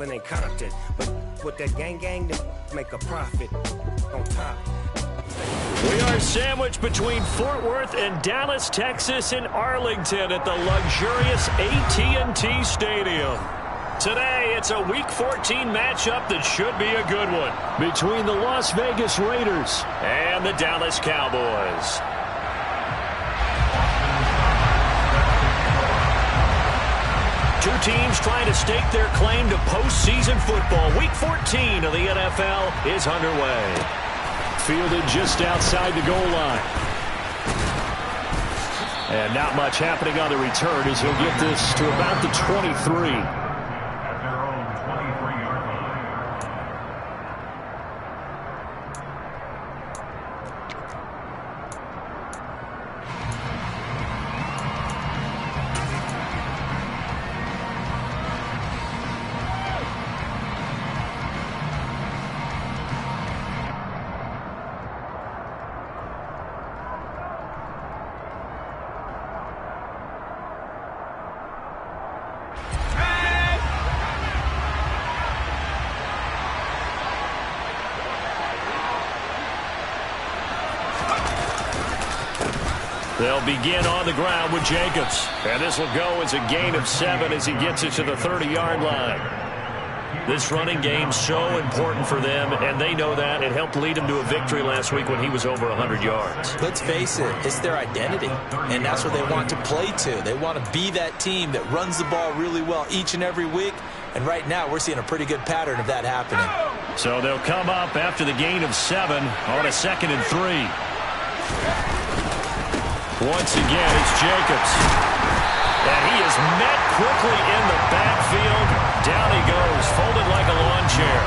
hustling and Compton. But with that gang, they make a profit on top. We are sandwiched between Fort Worth and Dallas, Texas, and Arlington at the luxurious AT&T Stadium. Today, it's a Week 14 matchup that should be a good one between the Las Vegas Raiders and the Dallas Cowboys. Two teams trying to stake their claim to postseason football. Week 14 of the NFL is underway. Fielded just outside the goal line. And not much happening on the return as he'll get this to about the 23. They'll begin on the ground with Jacobs. And this will go as a gain of 7 as he gets it to the 30-yard line. This running game's so important for them, and they know that. It helped lead them to a victory last week when he was over 100 yards. Let's face it, it's their identity, and that's what they want to play to. They want to be that team that runs the ball really well each and every week, and right now we're seeing a pretty good pattern of that happening. So they'll come up after the gain of 7 on a 2nd and 3. Once again, it's Jacobs. And he is met quickly in the backfield. Down he goes, folded like a lawn chair.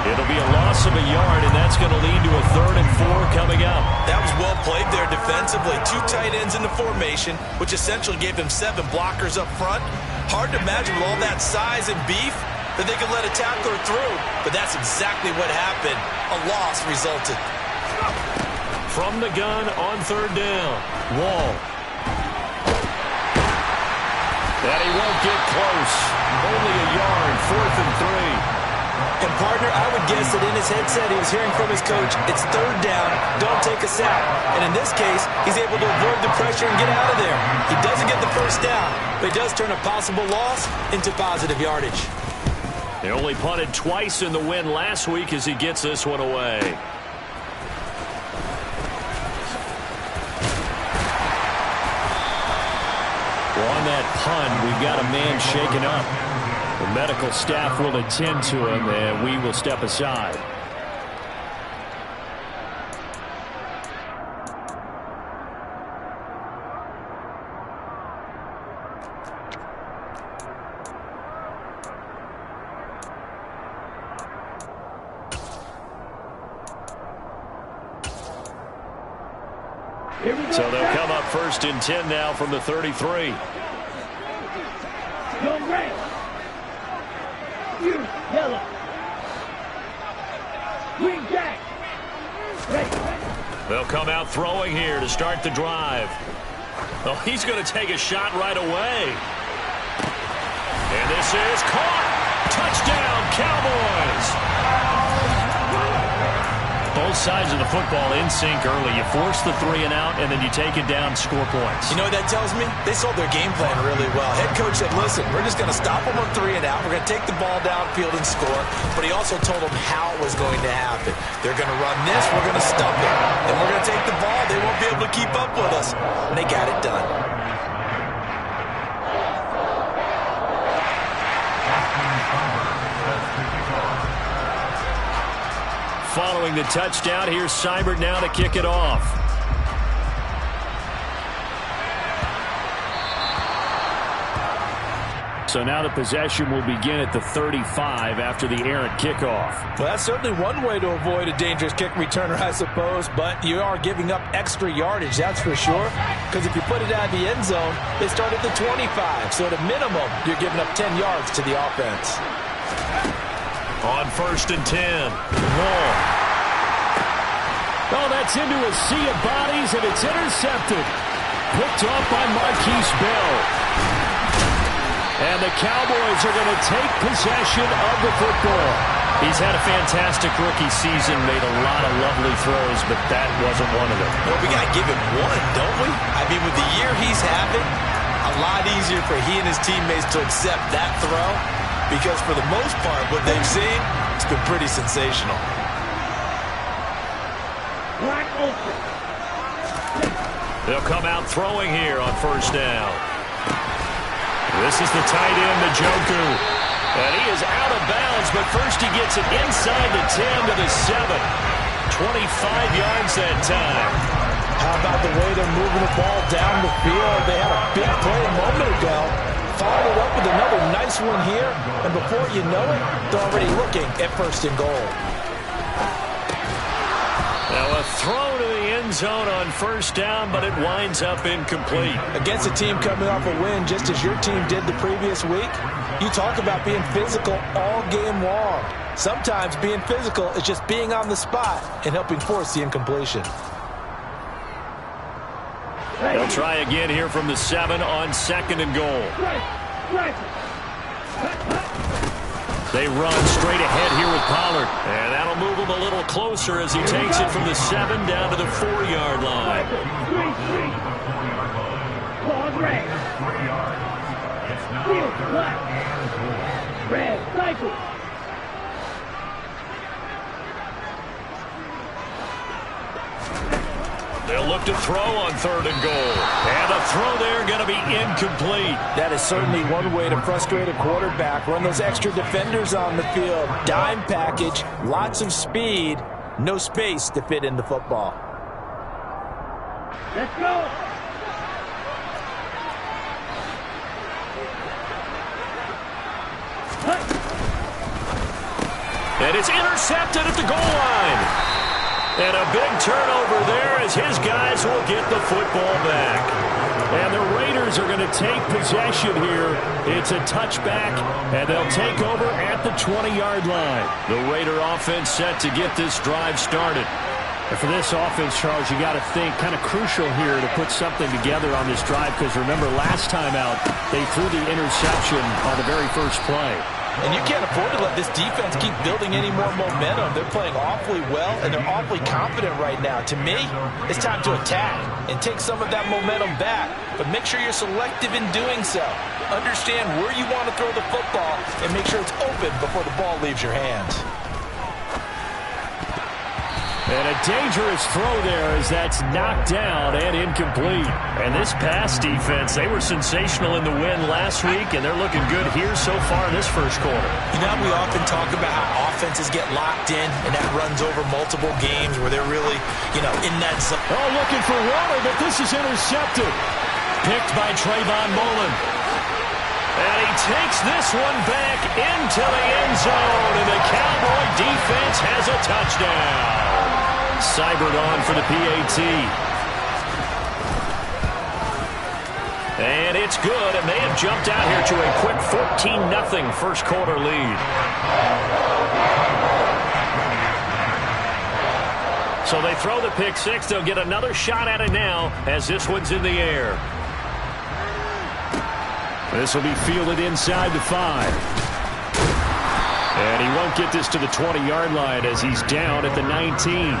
It'll be a loss of a yard, and that's going to lead to a 3rd and 4 coming up. That was well played there defensively. 2 tight ends in the formation, which essentially gave them 7 blockers up front. Hard to imagine with all that size and beef that they could let a tackler through. But that's exactly what happened. A loss resulted. From the gun on 3rd down. Wall. That he won't get close. Only a yard, 4th and 3. And, partner, I would guess that in his headset he was hearing from his coach, it's 3rd down, don't take a sack. And in this case, he's able to avoid the pressure and get out of there. He doesn't get the 1st down, but he does turn a possible loss into positive yardage. They only punted twice in the win last week as he gets this one away. On that punt, we've got a man shaken up. The medical staff will attend to him, and we will step aside. So they'll come up 1st and 10 now from the 33. Go red. You yellow. Green jack. Red. They'll come out throwing here to start the drive. Oh, he's going to take a shot right away. And this is caught. Touchdown, Cowboys. Both sides of the football in sync early. You force the 3 and out, and then you take it down, score points. You know what that tells me? They sold their game plan really well. Head coach said, listen, we're just going to stop them on 3 and out. We're going to take the ball downfield and score. But he also told them how it was going to happen. They're going to run this. We're going to stump it. Then we're going to take the ball. They won't be able to keep up with us. And they got it done. Following the touchdown, here's Seibert now to kick it off. So now the possession will begin at the 35 after the errant kickoff. Well, that's certainly one way to avoid a dangerous kick returner, I suppose, but you are giving up extra yardage, that's for sure, because if you put it out of the end zone, they start at the 25, so at a minimum, you're giving up 10 yards to the offense. On 1st and 10, Wall. Oh, that's into a sea of bodies, and it's intercepted. Picked off by Marquise Bell. And the Cowboys are going to take possession of the football. He's had a fantastic rookie season, made a lot of lovely throws, but that wasn't one of them. Well, we got to give him one, don't we? I mean, with the year he's having, a lot easier for he and his teammates to accept that throw, because for the most part, what they've seen, it's been pretty sensational. Wide open. They'll come out throwing here on first down. This is the tight end, Njoku. And he is out of bounds, but first he gets it inside the 10 to the 7. 25 yards that time. How about the way they're moving the ball down the field? They had a big play a moment ago. Followed it up with another nice one here. And before you know it, they're already looking at first and goal. Now a throw to the end zone on first down, but it winds up incomplete. Against a team coming off a win just as your team did the previous week, you talk about being physical all game long. Sometimes being physical is just being on the spot and helping force the incompletion. They'll try again here from the 7 on second and goal. They run straight ahead here with Pollard. And that'll move him a little closer as he takes it from the 7 down to the 4-yard line. They'll look to throw on third and goal. And the throw there going to be incomplete. That is certainly one way to frustrate a quarterback. Run those extra defenders on the field. Dime package, lots of speed, no space to fit in the football. Let's go. And it's intercepted at the goal line. And a big turnover there as his guys will get the football back. And the Raiders are going to take possession here. It's a touchback, and they'll take over at the 20-yard line. The Raider offense set to get this drive started. And for this offense, Charles, you got to think kind of crucial here to put something together on this drive, because remember last time out, they threw the interception on the very first play. And you can't afford to let this defense keep building any more momentum. They're playing awfully well, and they're awfully confident right now. To me, it's time to attack and take some of that momentum back. But make sure you're selective in doing so. Understand where you want to throw the football and make sure it's open before the ball leaves your hands. And a dangerous throw there as that's knocked down and incomplete. And this pass defense, they were sensational in the win last week, and they're looking good here so far in this first quarter. You know, we often talk about how offenses get locked in, and that runs over multiple games where they're really, in that zone. Oh, looking for Waller, but this is intercepted. Picked by Trayvon Mullen. And he takes this one back into the end zone, and the Cowboy defense has a touchdown. Seibert on for the PAT. And it's good, and they have jumped out here to a quick 14-0 first quarter lead. So they throw the pick six. They'll get another shot at it now as this one's in the air. This will be fielded inside the 5. And he won't get this to the 20-yard line as he's down at the 19.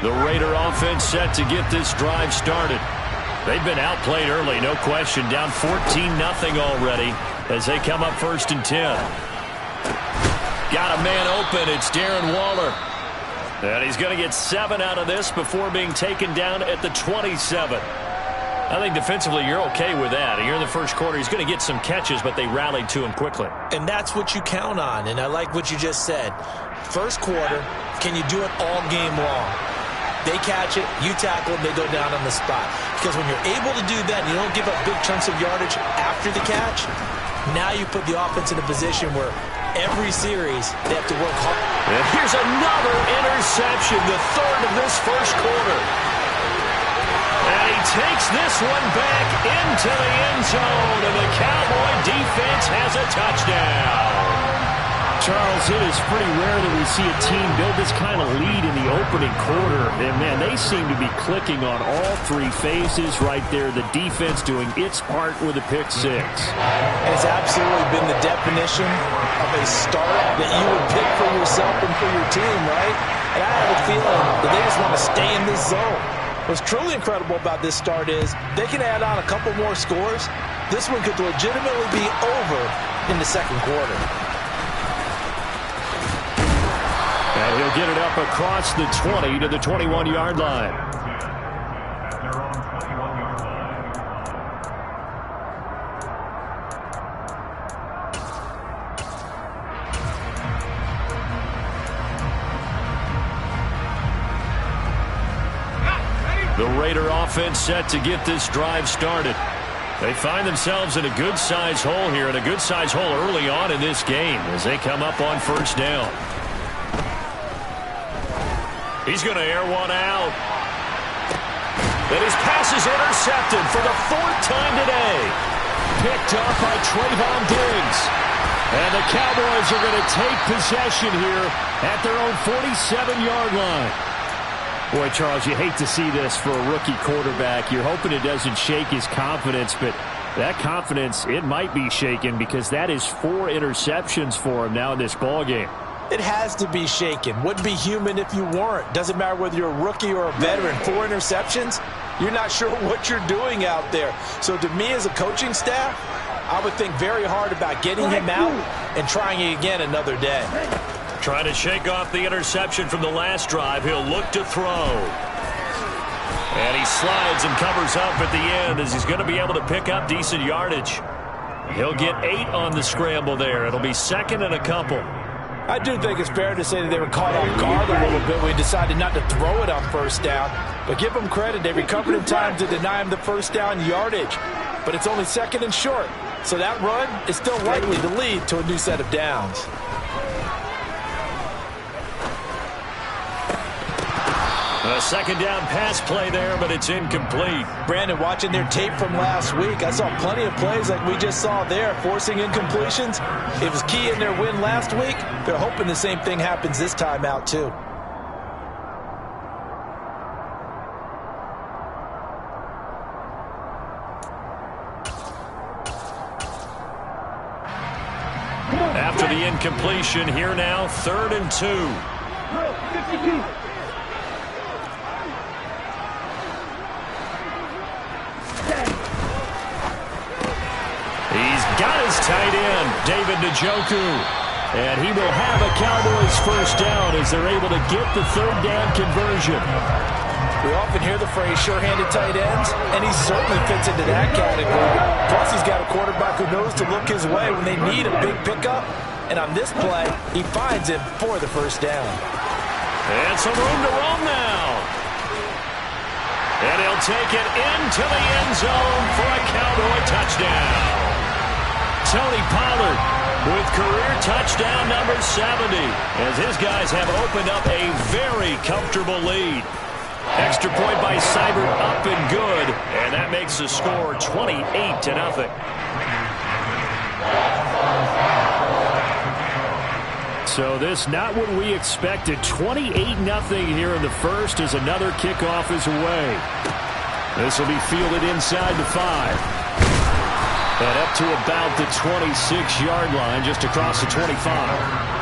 The Raider offense set to get this drive started. They've been outplayed early, no question. Down 14-0 already as they come up first and 10. Got a man open. It's Darren Waller. And he's going to get 7 out of this before being taken down at the 27. I think defensively you're okay with that. Here in the first quarter, he's going to get some catches, but they rallied to him quickly. And that's what you count on, and I like what you just said. First quarter, can you do it all game long? They catch it, you tackle them, they go down on the spot. Because when you're able to do that and you don't give up big chunks of yardage after the catch, now you put the offense in a position where every series they have to work hard. And here's another interception, the third of this first quarter. takes this one back into the end zone, and the Cowboy defense has a touchdown. Charles, it is pretty rare that we see a team build this kind of lead in the opening quarter. And, man, they seem to be clicking on all three phases right there. The defense doing its part with a pick six. It's absolutely been the definition of a start that you would pick for yourself and for your team, right? And I have a feeling that they just want to stay in this zone. What's truly incredible about this start is they can add on a couple more scores. This one could legitimately be over in the second quarter. And he'll get it up across the 20 to the 21-yard line. The Raider offense set to get this drive started. They find themselves in a good-sized hole here, and a good-sized hole early on in this game as they come up on first down. He's going to air one out. And his pass is intercepted for the fourth time today. Picked up by Trayvon Diggs. And the Cowboys are going to take possession here at their own 47-yard line. Boy, Charles, you hate to see this for a rookie quarterback. You're hoping it doesn't shake his confidence, but that confidence, it might be shaken because that is 4 interceptions for him now in this ballgame. It has to be shaken. Wouldn't be human if you weren't. Doesn't matter whether you're a rookie or a veteran. 4 interceptions, you're not sure what you're doing out there. So to me as a coaching staff, I would think very hard about getting him out and trying it again another day. Trying to shake off the interception from the last drive. He'll look to throw. And he slides and covers up at the end as he's going to be able to pick up decent yardage. He'll get 8 on the scramble there. It'll be second and a couple. I do think it's fair to say that they were caught off guard a little bit. We decided not to throw it on first down. But give them credit. They recovered in time to deny him the first down yardage. But it's only second and short. So that run is still likely to lead to a new set of downs. A second down pass play there, but it's incomplete. Brandon, watching their tape from last week, I saw plenty of plays like we just saw there, forcing incompletions. It was key in their win last week. They're hoping the same thing happens this time out, too. After the incompletion, here now, 3rd and 2. 52. He's got his tight end, David Njoku. And he will have a Cowboys first down as they're able to get the 3rd down conversion. We often hear the phrase sure-handed tight ends, and he certainly fits into that category. Plus, he's got a quarterback who knows to look his way when they need a big pickup. And on this play, he finds him for the first down. And some room to roam now. And he'll take it into the end zone for a Cowboy touchdown. Tony Pollard with career touchdown number 70 as his guys have opened up a very comfortable lead. Extra point by Seibert up and good, and that makes the score 28-0. So this not what we expected. 28-0 here in the first as another kickoff is away. This will be fielded inside the 5. And up to about the 26-yard line, just across the 25.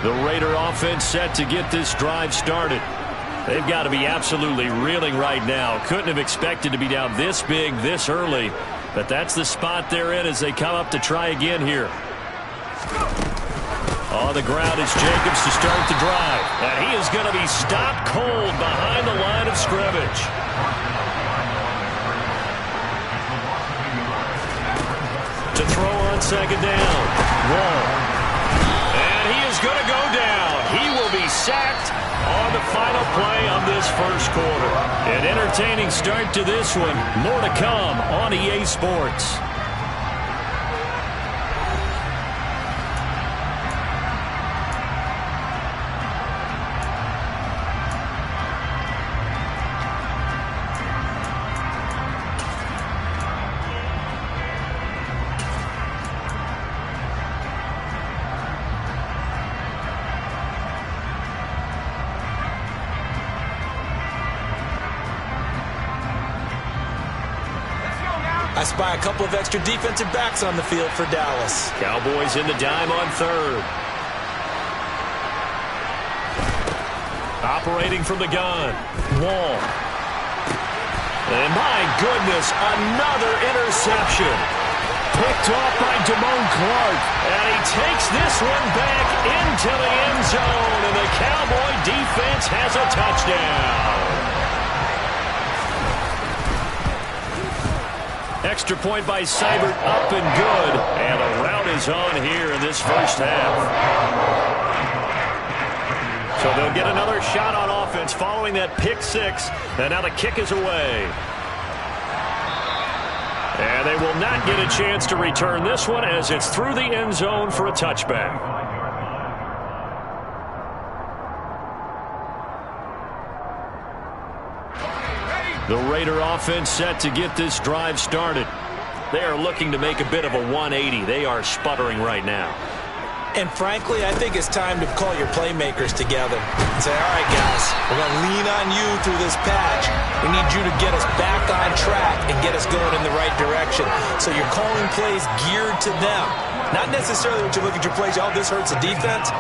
The Raider offense set to get this drive started. They've got to be absolutely reeling right now. Couldn't have expected to be down this big this early. But that's the spot they're in as they come up to try again here. On the ground is Jacobs to start the drive. And he is going to be stopped cold behind the line of scrimmage. To throw on second down. Wall. And he is going to go down. He will be sacked on the final play of this first quarter. An entertaining start to this one. More to come on EA Sports. I spy a couple of extra defensive backs on the field for Dallas. Cowboys in the dime on third. Operating from the gun. Wall. And my goodness, another interception. Picked off by Damone Clark. And he takes this one back into the end zone. And the Cowboy defense has a touchdown. Extra point by Seibert, up and good. And a rout is on here in this first half. So they'll get another shot on offense following that pick six. And now the kick is away. And they will not get a chance to return this one as it's through the end zone for a touchback. The Raider offense set to get this drive started. They are looking to make a bit of a 180. They are sputtering right now. And frankly, I think it's time to call your playmakers together and say, all right, guys, we're going to lean on you through this patch. We need you to get us back on track and get us going in the right direction. So you're calling plays geared to them. Not necessarily when you look at your plays, oh, this hurts the defense.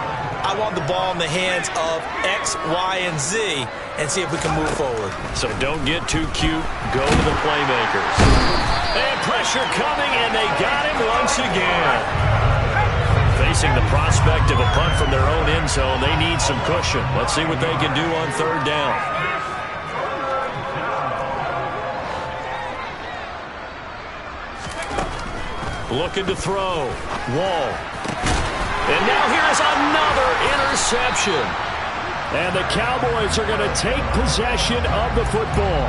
I want the ball in the hands of X, Y, and Z and see if we can move forward. So don't get too cute. Go to the playmakers. And pressure coming, and they got him once again. Facing the prospect of a punt from their own end zone, they need some cushion. Let's see what they can do on third down. Looking to throw. Wall. And now here's another interception. And the Cowboys are going to take possession of the football.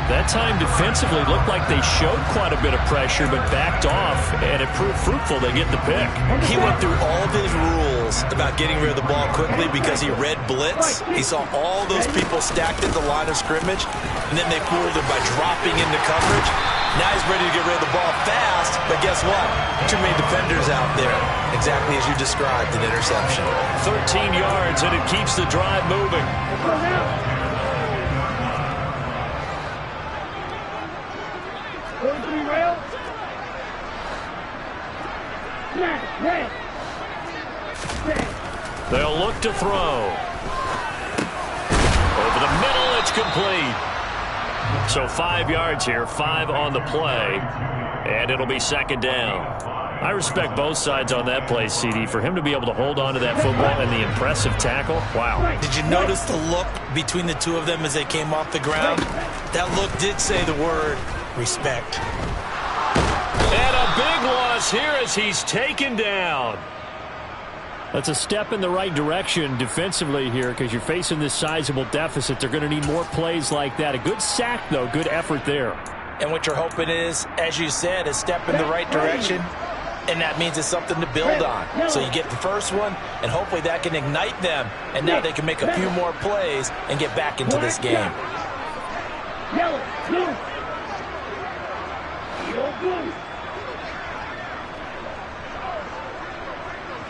That time defensively looked like they showed quite a bit of pressure but backed off, and it proved fruitful. They get the pick. He went through all of his rules about getting rid of the ball quickly because he read blitz. He saw all those people stacked at the line of scrimmage, and then they fooled him by dropping into coverage. Now he's ready to get rid of the ball fast, but guess what? Too many defenders out there. Exactly as you described, an interception. 13 yards, and it keeps the drive moving. They'll look to throw. Over the middle, it's complete. So 5 yards here, 5 on the play, and it'll be second down. I respect both sides on that play, CD. For him to be able to hold on to that football and the impressive tackle, wow. Did you notice the look between the two of them as they came off the ground? That look did say the word respect. And a big loss here as he's taken down. That's a step in the right direction defensively here because you're facing this sizable deficit. They're going to need more plays like that. A good sack, though. Good effort there. And what you're hoping is, as you said, a step in the right direction, and that means it's something to build on. So you get the first one, and hopefully that can ignite them, and now they can make a few more plays and get back into this game. Yellow, blue. Yellow, blue.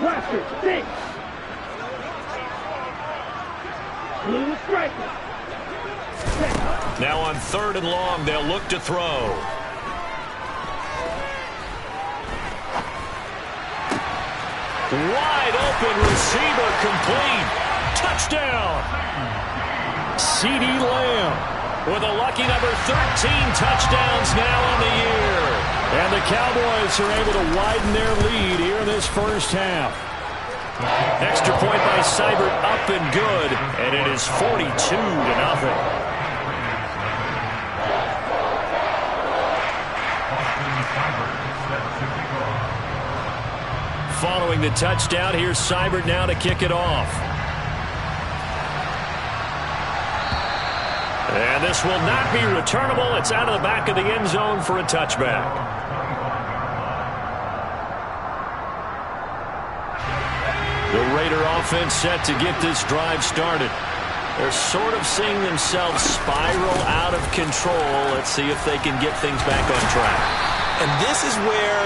Blaster, six. Blue striker. Now on third and long, they'll look to throw. Wide open receiver complete. Touchdown. CeeDee Lamb with a lucky number 13 touchdowns now on the year. And the Cowboys are able to widen their lead here in this first half. Extra point by Seibert, up and good. And it is 42-0. Following the touchdown, here's Seibert now to kick it off. And this will not be returnable. It's out of the back of the end zone for a touchback. The Raider offense set to get this drive started. They're sort of seeing themselves spiral out of control. Let's see if they can get things back on track. And this is where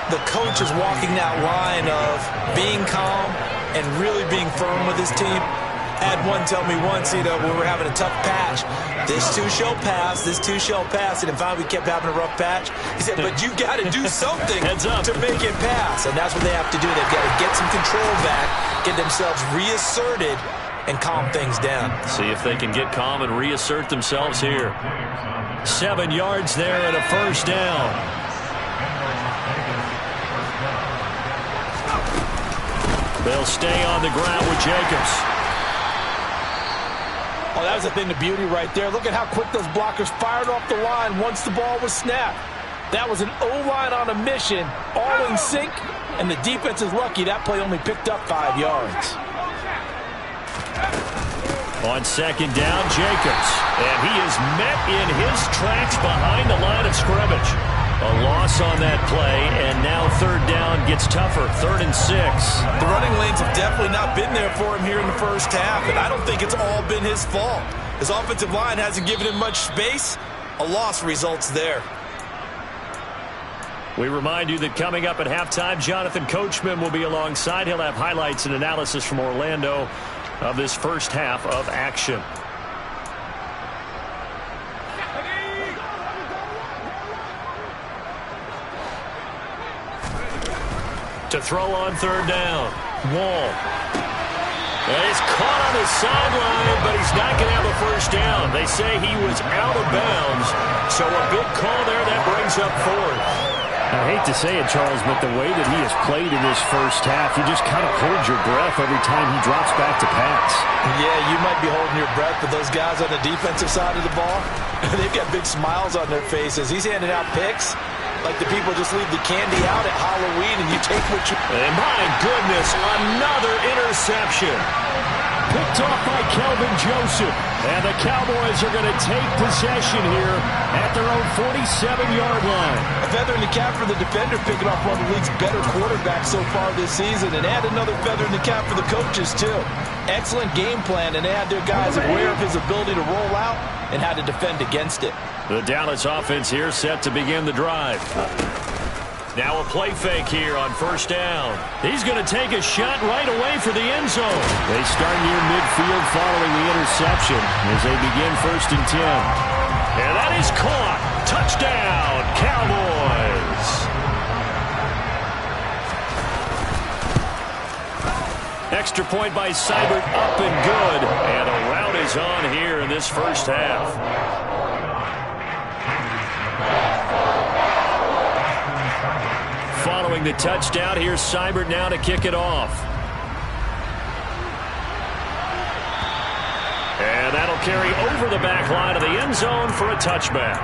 the coach is walking that line of being calm and really being firm with his team. Had one tell me once, when we were having a tough patch, this too shall pass, this too shall pass, and if finally we kept having a rough patch, he said, but you got to do something to make it pass, and that's what they have to do. They've got to get some control back, get themselves reasserted, and calm things down. See if they can get calm and reassert themselves here. 7 yards there and a first down. They'll stay on the ground with Jacobs. Oh, that was a thing of beauty right there. Look at how quick those blockers fired off the line once the ball was snapped. That was an O-line on a mission, all in sync, and the defense is lucky that play only picked up 5 yards. On second down, Jacobs. And he is met in his tracks behind the line of scrimmage. A loss on that play, and now third down gets tougher. 3rd and 6. The running lanes have definitely not been there for him here in the first half, and I don't think it's all been his fault. His offensive line hasn't given him much space. A loss results there. We remind you that coming up at halftime, Jonathan Coachman will be alongside. He'll have highlights and analysis from Orlando of this first half of action. To throw on third down, Wall. He's caught on the sideline, but he's not going to have a first down. They say he was out of bounds, so a good call there. That brings up 4th. I hate to say it, Charles, but the way that he has played in this first half, you just kind of hold your breath every time he drops back to pass. Yeah, you might be holding your breath, but those guys on the defensive side of the ball, they've got big smiles on their faces. He's handing out picks like the people just leave the candy out at Halloween and you take what you... And my goodness, another interception. Picked off by Kelvin Joseph. And the Cowboys are going to take possession here at their own 47-yard line. A feather in the cap for the defender, picking off one of the league's better quarterbacks so far this season, and add another feather in the cap for the coaches, too. Excellent game plan, and they had their guys aware of his ability to roll out and how to defend against it. The Dallas offense here set to begin the drive. Now a play fake here on first down. He's going to take a shot right away for the end zone. They start near midfield following the interception as they begin 1st and 10. And that is caught. Touchdown, Cowboys. Extra point by Seibert, up and good. And a rout is on here in this first half. Following the touchdown, here's Seibert now to kick it off. And that'll carry over the back line of the end zone for a touchback.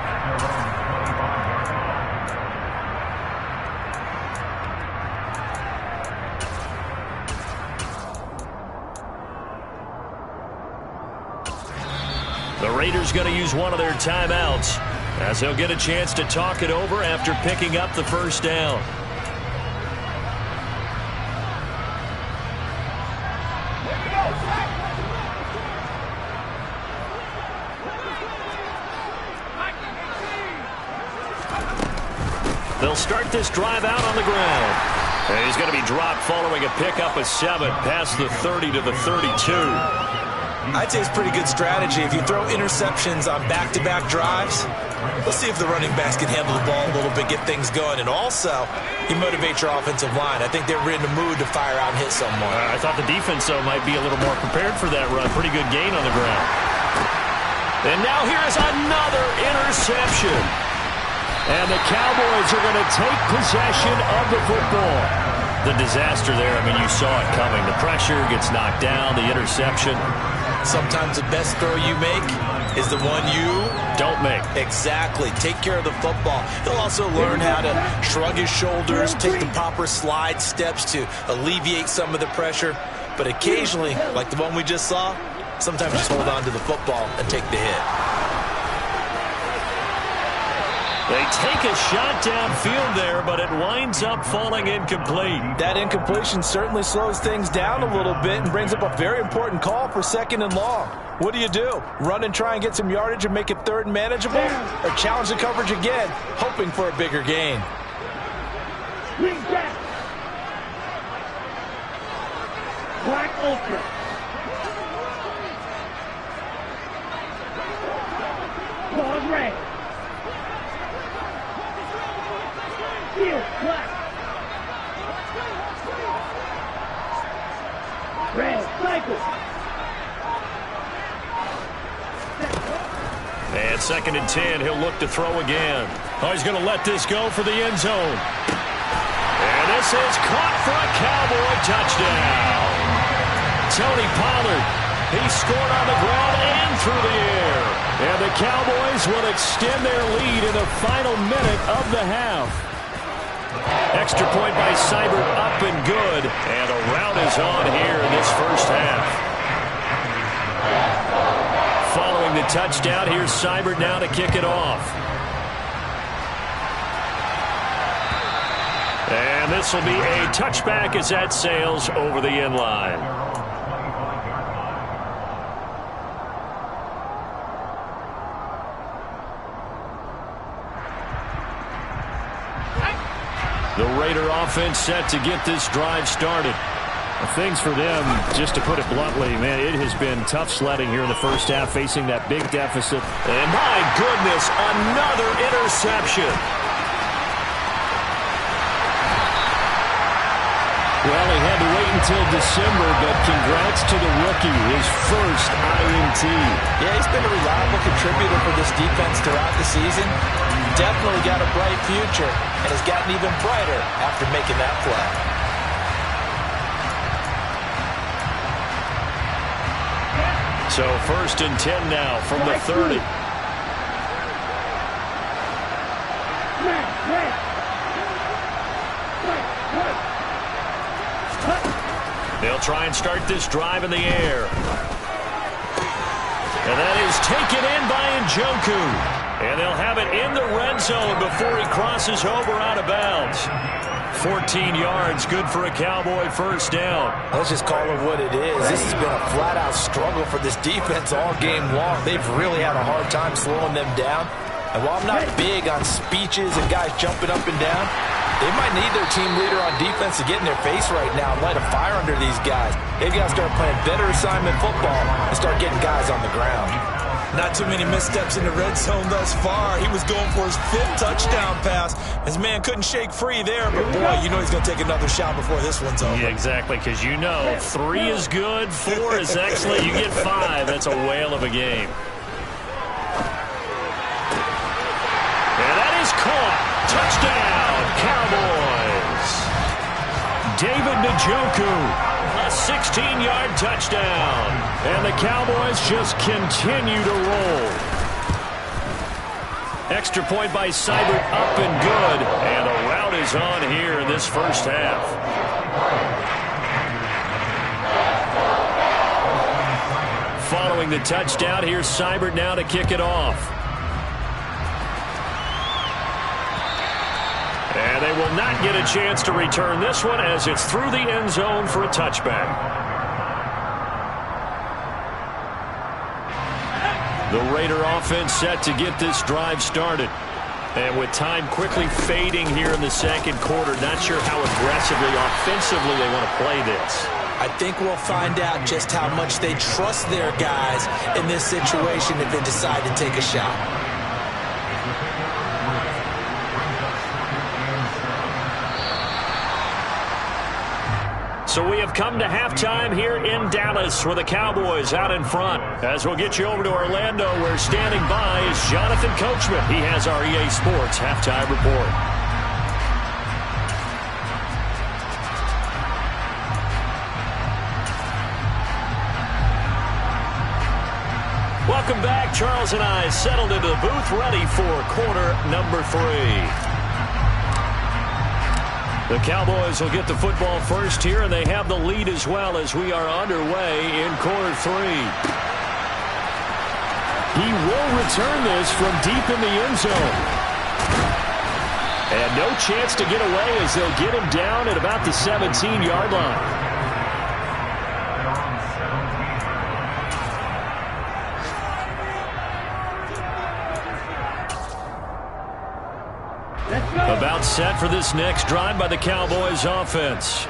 The Raiders going to use one of their timeouts as they'll get a chance to talk it over after picking up the first down. They'll start this drive out on the ground. And he's going to be dropped following a pickup of 7 past the 30 to the 32. I'd say it's pretty good strategy. If you throw interceptions on back-to-back drives, let's see if the running backs can handle the ball a little bit, get things going. And also, you motivate your offensive line. I think they're in the mood to fire out and hit someone. I thought the defense, though, might be a little more prepared for that run. Pretty good gain on the ground. And now here's another interception. And the Cowboys are going to take possession of the football. The disaster there, I mean, you saw it coming. The pressure gets knocked down, the interception. Sometimes the best throw you make is the one you don't make. Exactly. Take care of the football. He'll also learn how to shrug his shoulders, take the proper slide steps to alleviate some of the pressure. But occasionally, like the one we just saw, sometimes just hold on to the football and take the hit. They take a shot downfield there, but it winds up falling incomplete. That incompletion certainly slows things down a little bit and brings up a very important call for 2nd and long. What do? Run and try and get some yardage and make it 3rd and manageable? Or challenge the coverage again, hoping for a bigger gain? Lean back. Black Ultra. On 2nd and 10, he'll look to throw again. Oh, he's going to let this go for the end zone. And this is caught for a Cowboy touchdown. Tony Pollard, he scored on the ground and through the air. And the Cowboys will extend their lead in the final minute of the half. Extra point by Seibert, up and good. And a rout is on here in this first half. Following the touchdown, here's Seibert now to kick it off. And this will be a touchback as that sails over the end line. The Raider offense set to get this drive started. Things for them, just to put it bluntly, man, it has been tough sledding here in the first half, facing that big deficit. And my goodness, another interception. Well, he had to wait until December, but congrats to the rookie, his first INT. Yeah, he's been a reliable contributor for this defense throughout the season. Definitely got a bright future and has gotten even brighter after making that play. So 1st and 10 now from the 30. They'll try and start this drive in the air. And that is taken in by Njoku. And they'll have it in the red zone before he crosses over out of bounds. 14 yards, good for a Cowboy first down. Let's just call it what it is. This has been a flat-out struggle for this defense all game long. They've really had a hard time slowing them down. And while I'm not big on speeches and guys jumping up and down, they might need their team leader on defense to get in their face right now and light a fire under these guys. They've got to start playing better assignment football and start getting guys on the ground. Not too many missteps in the red zone thus far. He was going for his 5th touchdown pass. His man couldn't shake free there, but boy, you know he's going to take another shot before this one's over. Yeah, exactly, because you know 3 is good, 4 is excellent. You get 5, that's a whale of a game. And that is caught. Touchdown, Cowboys. David Njoku. A 16-yard touchdown. And the Cowboys just continue to roll. Extra point by Seibert, up and good. And a rout is on here in this first half. Following the touchdown, here's Seibert now to kick it off. And they will not get a chance to return this one as it's through the end zone for a touchback. The Raider offense set to get this drive started. And with time quickly fading here in the second quarter, not sure how aggressively, offensively they want to play this. I think we'll find out just how much they trust their guys in this situation if they decide to take a shot. So we have come to halftime here in Dallas with the Cowboys out in front. As we'll get you over to Orlando, where standing by is Jonathan Coachman. He has our EA Sports halftime report. Welcome back. Charles and I settled into the booth, ready for quarter number 3. The Cowboys will get the football first here, and they have the lead as well as we are underway in quarter 3. He will return this from deep in the end zone. And no chance to get away as they'll get him down at about the 17-yard line. About set for this next drive by the Cowboys offense.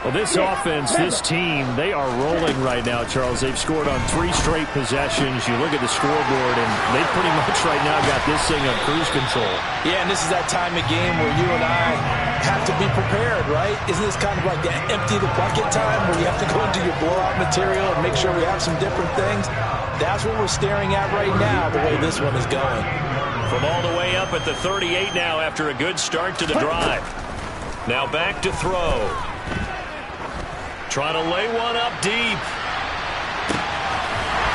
Well, this offense, this team, they are rolling right now, Charles. They've scored on 3 straight possessions. You look at the scoreboard, and they pretty much right now got this thing on cruise control. Yeah, and this is that time of game where you and I have to be prepared, right? Isn't this kind of like that empty the bucket time where you have to go into your blowout material and make sure we have some different things? That's what we're staring at right now, the way this one is going. From all the way up at the 38 now after a good start to the drive. Now back to throw. Trying to lay one up deep.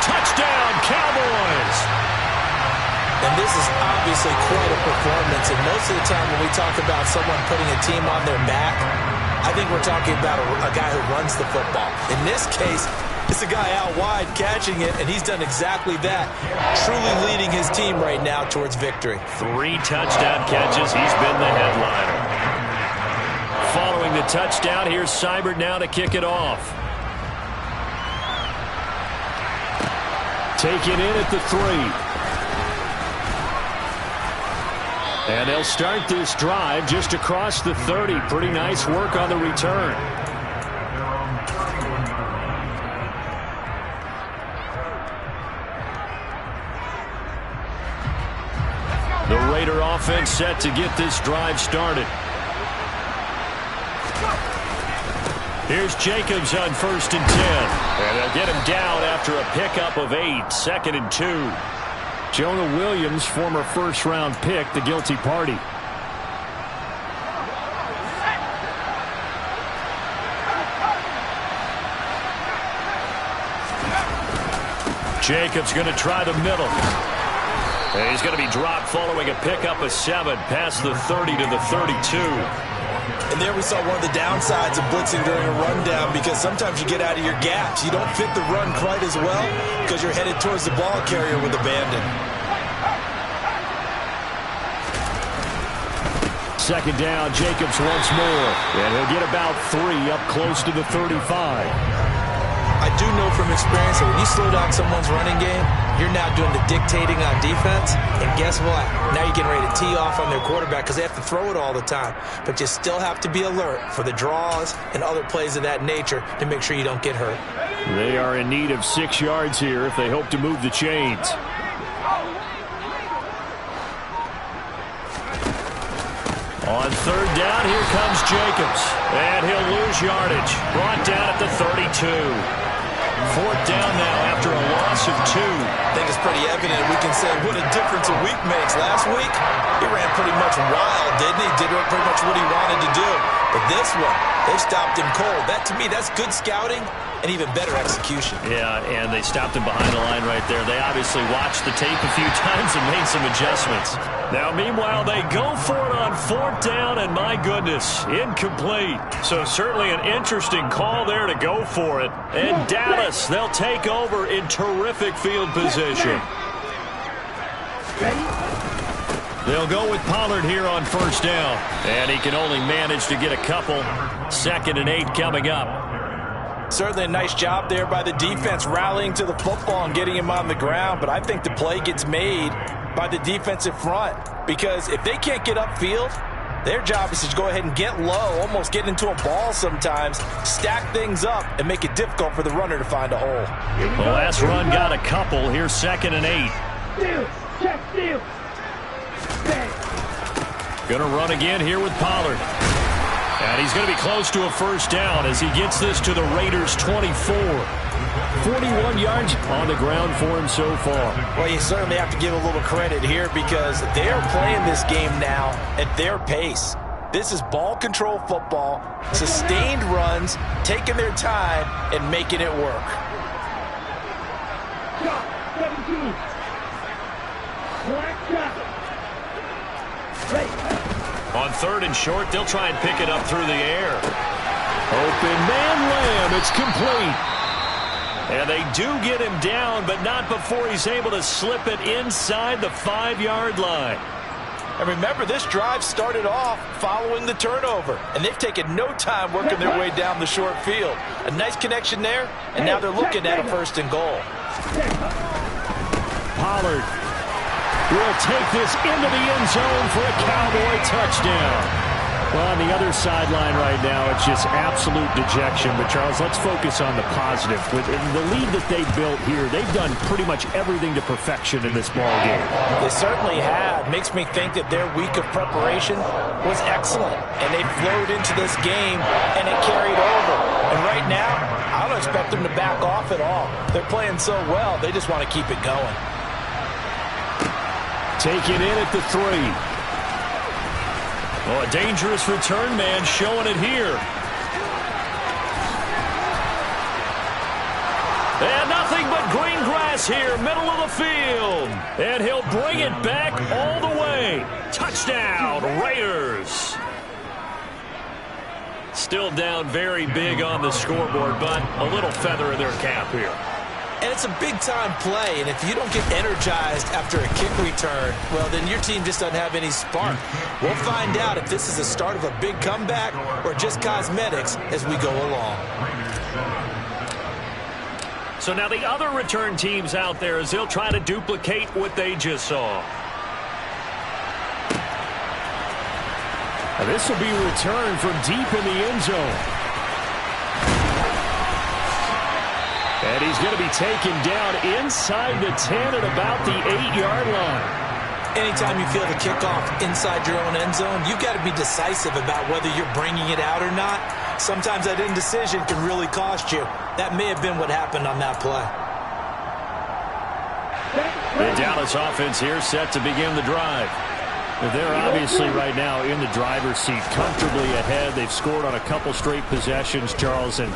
Touchdown, Cowboys! And this is obviously quite a performance. And most of the time when we talk about someone putting a team on their back, I think we're talking about a guy who runs the football. In this case, it's a guy out wide catching it, and he's done exactly that. Truly leading his team right now towards victory. 3 touchdown catches. He's been the headliner. Following the touchdown, here's Seibert now to kick it off. Taken in at the 3. And they'll start this drive just across the 30. Pretty nice work on the return. The Raider offense set to get this drive started. Here's Jacobs on 1st and 10. And they'll get him down after a pickup of 8. 2nd and 2. Jonah Williams, former first-round pick, the guilty party. Jacobs going to try the middle. And he's going to be dropped following a pickup of 7 past the 30 to the 32. And there we saw one of the downsides of blitzing during a rundown, because sometimes you get out of your gaps. You don't fit the run quite as well because you're headed towards the ball carrier with abandon. 2nd down, Jacobs once more. And he'll get about 3 up close to the 35. I do know from experience that when you slow down someone's running game, you're now doing the dictating on defense. And guess what? Now you're getting ready to tee off on their quarterback because they have to throw it all the time. But you still have to be alert for the draws and other plays of that nature to make sure you don't get hurt. They are in need of 6 yards here if they hope to move the chains. On 3rd down, here comes Jacobs. And he'll lose yardage. Brought down at the 32. 4th down now after a loss of 2. I think it's pretty evident we can say what a difference a week makes. Last week, he ran pretty much wild, didn't he? Did pretty much what he wanted to do. But this one, they stopped him cold. That, to me, that's good scouting and even better execution. Yeah, and they stopped him behind the line right there. They obviously watched the tape a few times and made some adjustments. Now, meanwhile, they go for it on 4th down, and my goodness, incomplete. So certainly an interesting call there to go for it. And Dallas, they'll take over in terrific field position. They'll go with Pollard here on 1st down. And he can only manage to get a couple. 2nd and 8 coming up. Certainly a nice job there by the defense rallying to the football and getting him on the ground. But I think the play gets made by the defensive front, because if they can't get upfield, their job is to go ahead and get low, almost get into a ball sometimes, stack things up, and make it difficult for the runner to find a hole. The last run got a couple. Here's 2nd and 8. Steal, check, steal. Going to run again here with Pollard. And he's going to be close to a 1st down as he gets this to the Raiders' 24. 41 yards on the ground for him so far. Well, you certainly have to give a little credit here because they are playing this game now at their pace. This is ball control football, sustained runs, taking their time, and making it work. 17. Black shot. On 3rd and short, they'll try and pick it up through the air. Open man Lamb, it's complete. And they do get him down, but not before he's able to slip it inside the 5-yard line. And remember, this drive started off following the turnover, and they've taken no time working their way down the short field. A nice connection there, and now they're looking at a 1st and goal. Pollard will take this into the end zone for a Cowboy touchdown. Well, on the other sideline right now, it's just absolute dejection. But, Charles, let's focus on the positive. With the lead that they built here, they've done pretty much everything to perfection in this ball game. They certainly have. Makes me think that their week of preparation was excellent. And they flowed into this game, and it carried over. And right now, I don't expect them to back off at all. They're playing so well, they just want to keep it going. Taken in at the 3. Oh, a dangerous return man showing it here. And nothing but green grass here, middle of the field. And he'll bring it back all the way. Touchdown, Raiders. Still down very big on the scoreboard, but a little feather in their cap here. And it's a big-time play, and if you don't get energized after a kick return, well, then your team just doesn't have any spark. We'll find out if this is the start of a big comeback or just cosmetics as we go along. So now the other return teams out there as they'll try to duplicate what they just saw. Now this will be returned from deep in the end zone. And he's going to be taken down inside the 10 at about the 8-yard line. Anytime you feel the kickoff inside your own end zone, you've got to be decisive about whether you're bringing it out or not. Sometimes that indecision can really cost you. That may have been what happened on that play. The Dallas offense here set to begin the drive. They're obviously right now in the driver's seat, comfortably ahead. They've scored on a couple straight possessions, Charles, and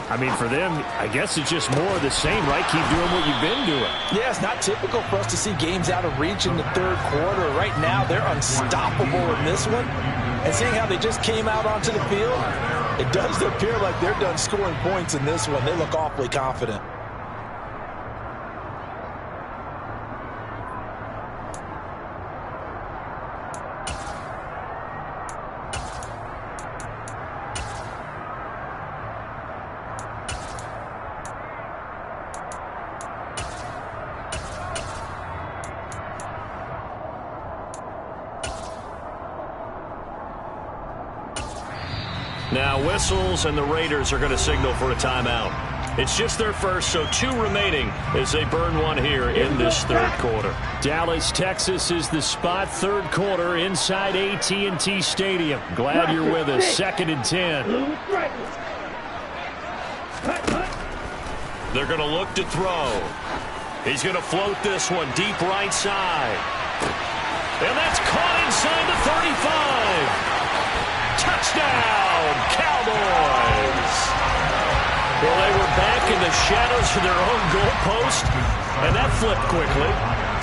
I mean, for them, I guess it's just more of the same, right? Keep doing what you've been doing. Yeah, it's not typical for us to see games out of reach in the third quarter. Right now, they're unstoppable in this one. And seeing how they just came out onto the field, it does appear like they're done scoring points in this one. They look awfully confident. Now whistles, and the Raiders are going to signal for a timeout. It's just their first, so 2 remaining as they burn one here in this third quarter. Dallas, Texas is the spot. Third quarter inside AT&T Stadium. Glad you're with us. 2nd and 10. They're going to look to throw. He's going to float this one deep right side. And that's caught inside the 35. Touchdown, Cowboys! Well, they were back in the shadows of their own goalpost, and that flipped quickly.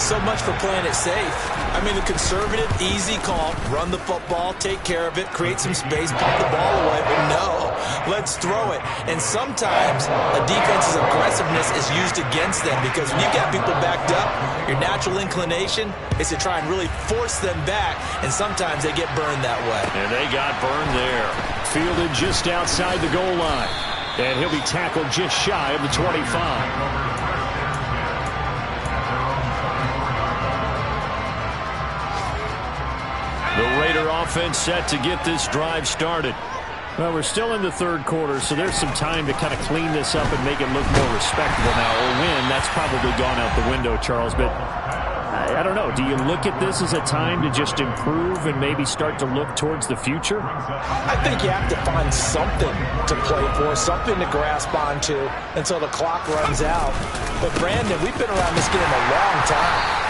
So much for playing it safe. I mean, the conservative, easy call, run the football, take care of it, create some space, pump the ball away, but no, let's throw it. And sometimes a defense's aggressiveness is used against them because when you've got people backed up, your natural inclination is to try and really force them back, and sometimes they get burned that way. And they got burned there. Fielded just outside the goal line, and he'll be tackled just shy of the 25. The Raider offense set to get this drive started. Well, we're still in the third quarter, so there's some time to kind of clean this up and make it look more respectable now. Or win, that's probably gone out the window, Charles. But I don't know. Do you look at this as a time to just improve and maybe start to look towards the future? I think you have to find something to play for, something to grasp onto until the clock runs out. But, Brandon, we've been around this game a long time.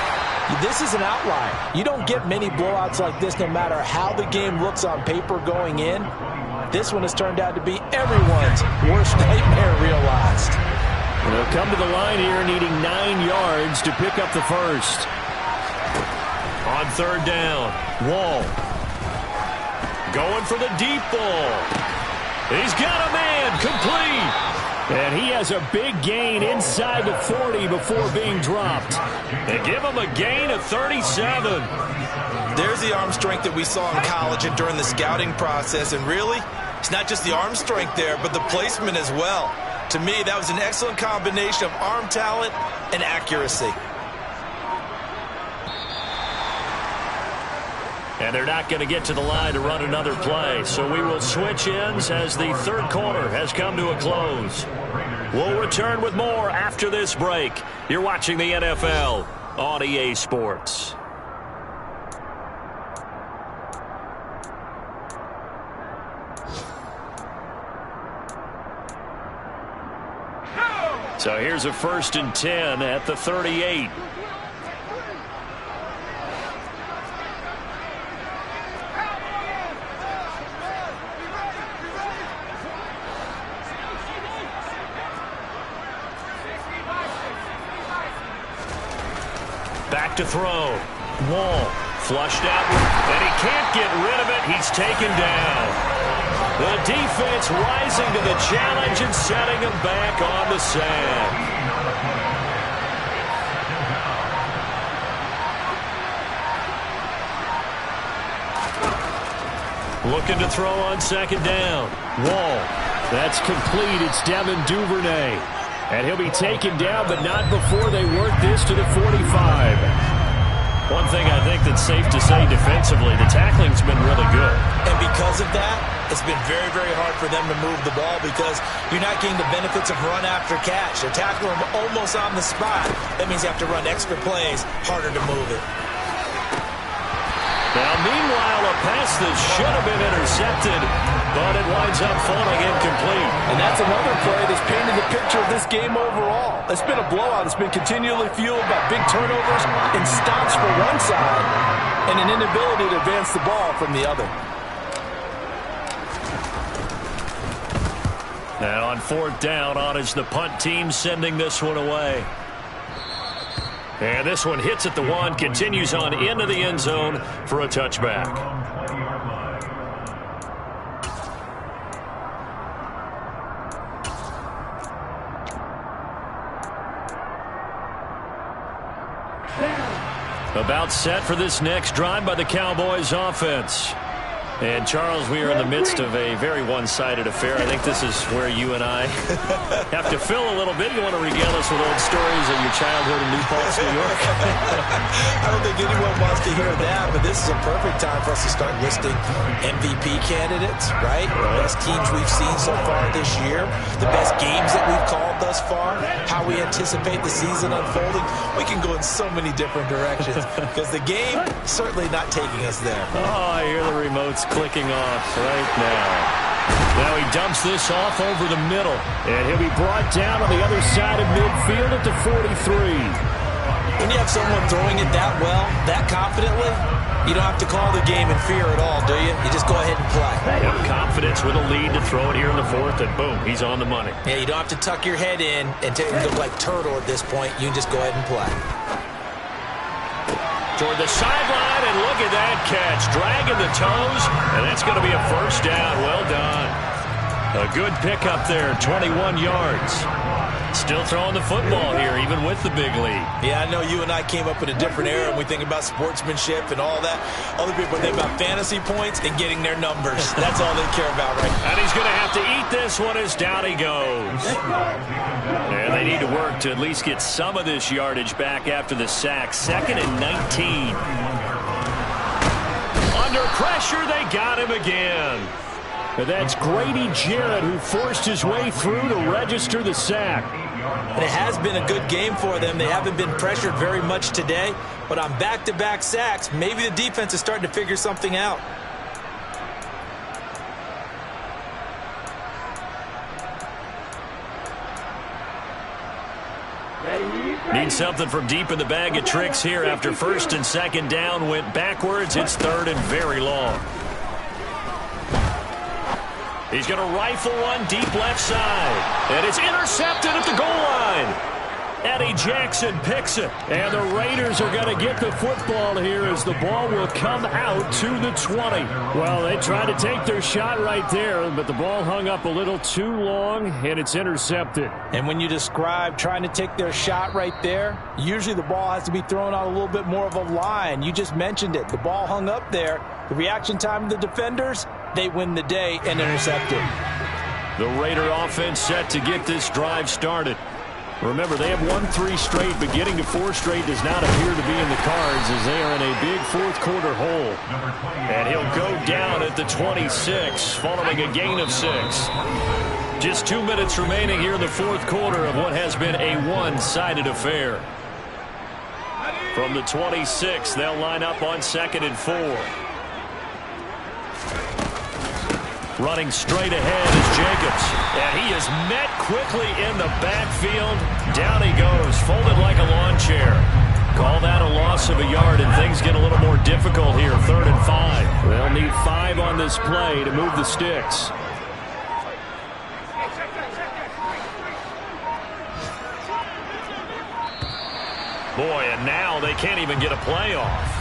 This is an outlier. You don't get many blowouts like this no matter how the game looks on paper going in. This one has turned out to be everyone's worst nightmare realized. And they'll come to the line here needing 9 yards to pick up the first. On third down, Wall. Going for the deep ball. He's got a man, complete. And he has a big gain inside the 40 before being dropped. They give him a gain of 37. There's the arm strength that we saw in college and during the scouting process. And really, it's not just the arm strength there, but the placement as well. To me, that was an excellent combination of arm talent and accuracy. And they're not going to get to the line to run another play. So we will switch ends as the third quarter has come to a close. We'll return with more after this break. You're watching the NFL on EA Sports. So here's a 1st and 10 at the 38. Back to throw. Wall flushed out, and he can't get rid of it. He's taken down. The defense rising to the challenge and setting him back on the sack. Looking to throw on 2nd down. Wall. That's complete. It's Devin Duvernay. And he'll be taken down, but not before they work this to the 45. One thing I think that's safe to say defensively, the tackling's been really good. And because of that, it's been very, very hard for them to move the ball because you're not getting the benefits of run after catch. They're tackling them almost on the spot. That means you have to run extra plays, harder to move it. Now, meanwhile, a pass that should have been intercepted, but it winds up falling incomplete. And that's another play that's painted the picture of this game overall. It's been a blowout. It's been continually fueled by big turnovers and stops for one side and an inability to advance the ball from the other. Now on 4th down, on is the punt team sending this one away. And this one hits at the 1, continues on into the end zone for a touchback. About set for this next drive by the Cowboys offense. And, Charles, we are in the midst of a very one-sided affair. I think this is where you and I have to fill a little bit. You want to regale us with old stories of your childhood in New Paltz, New York? I don't think anyone wants to hear that, but this is a perfect time for us to start listing MVP candidates, right? The best teams we've seen so far this year, the best games that we've called thus far, how we anticipate the season unfolding. We can go in so many different directions because the game certainly not taking us there. Oh, I hear the remotes clicking off right now. Now he dumps this off over the middle, and he'll be brought down on the other side of midfield at the 43. When you have someone throwing it that well, that confidently, you don't have to call the game in fear at all, do you? You just go ahead and play. Have confidence with a lead to throw it here in the 4th, and boom, he's on the money. Yeah, you don't have to tuck your head in and look like turtle at this point. You can just go ahead and play. Toward the sideline, and look at that catch. Dragging the toes, and that's going to be a 1st down. Well done. A good pickup there, 21 yards. Still throwing the football here, even with the big lead. Yeah, I know you and I came up in a different era, and we think about sportsmanship and all that. Other people think about fantasy points and getting their numbers. That's all they care about right now. And he's going to have to eat this one as down he goes. And they need to work to at least get some of this yardage back after the sack. 2nd and 19. Under pressure, they got him again. And that's Grady Jarrett who forced his way through to register the sack. And it has been a good game for them. They haven't been pressured very much today, but on back-to-back sacks, maybe the defense is starting to figure something out. Need something from deep in the bag of tricks here after 1st and 2nd down went backwards. It's 3rd and very long. He's going to rifle one deep left side. And it's intercepted at the goal line. Eddie Jackson picks it. And the Raiders are going to get the football here as the ball will come out to the 20. Well, they tried to take their shot right there, but the ball hung up a little too long, and it's intercepted. And when you describe trying to take their shot right there, usually the ball has to be thrown out a little bit more of a line. You just mentioned it. The ball hung up there. The reaction time of the defenders, they win the day and intercept it. The Raider offense set to get this drive started. Remember, they have won 3 straight, but getting to 4 straight does not appear to be in the cards as they are in a big fourth-quarter hole. And he'll go down at the 26, following a gain of 6. Just 2 minutes remaining here in the fourth quarter of what has been a one-sided affair. From the 26, they'll line up on 2nd and 4. Running straight ahead is Jacobs. And he is met quickly in the backfield. Down he goes, folded like a lawn chair. Call that a loss of a yard, and things get a little more difficult here. 3rd and 5. They'll need 5 on this play to move the sticks. Boy, and now they can't even get a play off.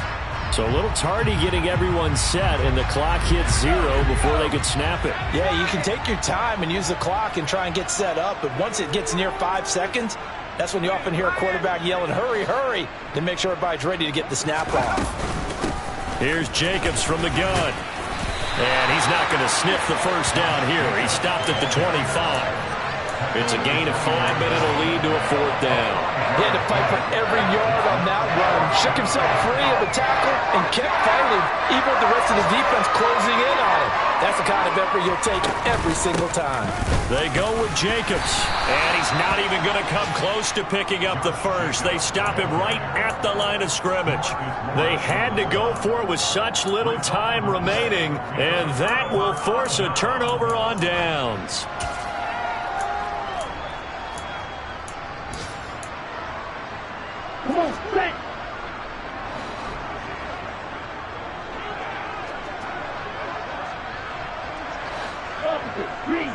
So a little tardy getting everyone set, and the clock hits 0 before they could snap it. Yeah, you can take your time and use the clock and try and get set up, but once it gets near 5 seconds, that's when you often hear a quarterback yelling, hurry, hurry, to make sure everybody's ready to get the snap off. Here's Jacobs from the gun. And he's not going to sniff the first down here. He stopped at the 25. It's a gain of 5, but it'll lead to a 4th down. He had to fight for every yard on that run. Shook himself free of the tackle and kept fighting, even with the rest of the defense closing in on him. That's the kind of effort you'll take every single time. They go with Jacobs, and he's not even going to come close to picking up the first. They stop him right at the line of scrimmage. They had to go for it with such little time remaining, and that will force a turnover on downs. Come on, set. Opposite, three.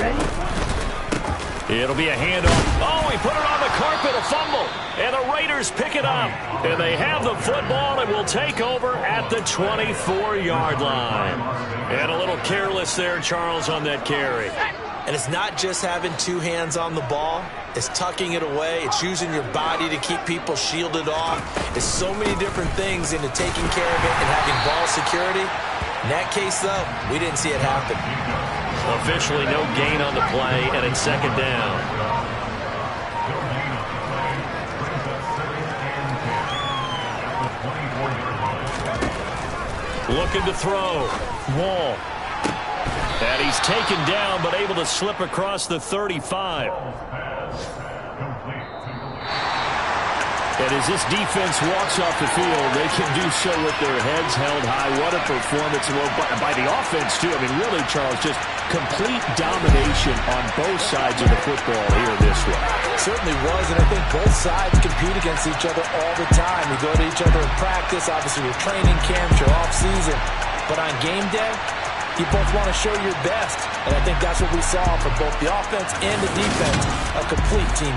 Ready? It'll be a handoff. Oh, he put it on the carpet, a fumble. And the Raiders pick it up. And they have the football and will take over at the 24-yard line. And a little careless there, Charles, on that carry. And it's not just having 2 hands on the ball. It's tucking it away. It's using your body to keep people shielded off. It's so many different things into taking care of it and having ball security. In that case, though, we didn't see it happen. Officially no gain on the play, and it's 2nd down. Looking to throw. Wall. And he's taken down, but able to slip across the 35. And as this defense walks off the field, they can do so with their heads held high. What a performance. Well, by the offense, too. I mean, really, Charles, just complete domination on both sides of the football here this one. It certainly was, and I think both sides compete against each other all the time. You go to each other in practice, obviously your training camps, your off-season. But on game day, you both want to show your best. And I think that's what we saw from both the offense and the defense, a complete team.